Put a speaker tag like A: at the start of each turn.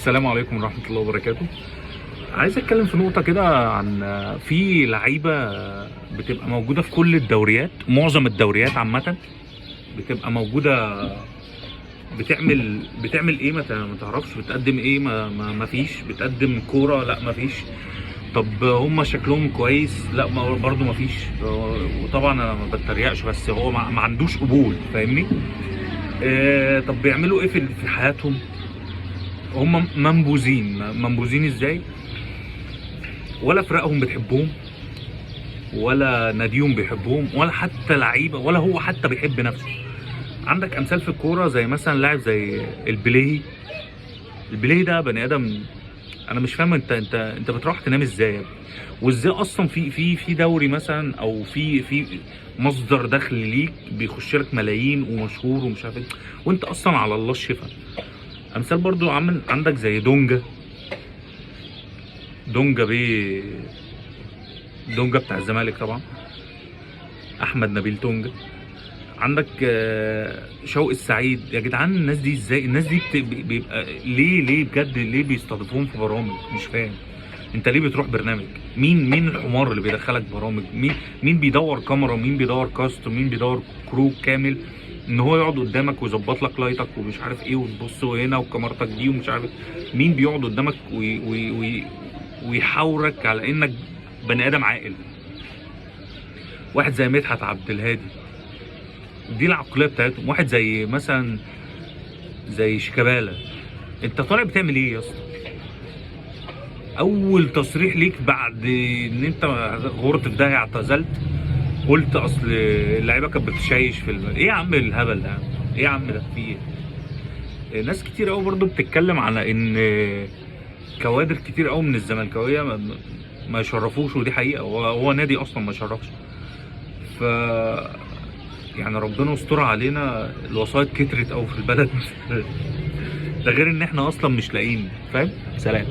A: السلام عليكم ورحمة الله وبركاته. عايز اتكلم في نقطة كده عن في لعيبة بتبقى موجودة في كل الدوريات، معظم الدوريات عامة بتبقى موجودة. بتعمل ايه ما تعرفش، بتقدم ايه ما فيش، بتقدم كورة لا ما فيش. طب هم شكلهم كويس لا برضه ما فيش. وطبعا انا ما بتريقش، بس هو ما عندوش قبول، فاهمني؟ طب بيعملوا ايه في حياتهم؟ هم منبوذين ازاي؟ ولا فرقهم بتحبهم، ولا ناديهم بيحبهم، ولا حتى لعيبه، ولا هو حتى بيحب نفسه. عندك امثال في الكوره زي مثلا لاعب زي البليهي ده بني ادم. انا مش فاهم انت بتروح تنام ازاي يا ابني؟ وازاي اصلا في دوري مثلا، او في مصدر دخل ليك بيخش لك ملايين ومشهور ومش عارف ايه، وانت اصلا على الله الشفا. امثال برضو عندك زي دونجا دونجا بتاع الزمالك طبعا، احمد نبيل دونجا. عندك شوقي السعيد. يا جدعان الناس دي ازاي؟ الناس دي بيبقى ليه بجد ليه بيستضيفوهم في برامج؟ مش فاهم. انت ليه بتروح برنامج؟ مين الحمار اللي بيدخلك برامج؟ مين بيدور كاميرا، مين بيدور كاست، مين بيدور كرو كامل ان هو يقعد قدامك ويظبط لك لايتك ومش عارف ايه، وتبص هنا وكاميرتك دي ومش عارف إيه؟ مين بيقعد قدامك ويحاورك على انك بني ادم عاقل؟ واحد زي مدحت عبد الهادي، دي العقليه بتاعتهم. واحد زي مثلا زي شيكابالا. انت طالع بتعمل ايه يا اسطى؟ اول تصريح ليك بعد ان انت غورت في داهيه اعتزلت، قلت اصل اللعيبه كانت بتشيش ايه يا عم الهبل ده؟ ايه يا عم ده؟ في ايه؟ ناس كتير قوي برضو بتتكلم على ان كوادر كتير قوي من الزملكاويه ما يشرفوش، ودي حقيقه. هو نادي اصلا ما يشرفش. ف يعني ربنا يستر علينا، الوسايط كترت قوي في البلد. ده غير ان احنا اصلا مش لاقيين. فاهم؟ سلام.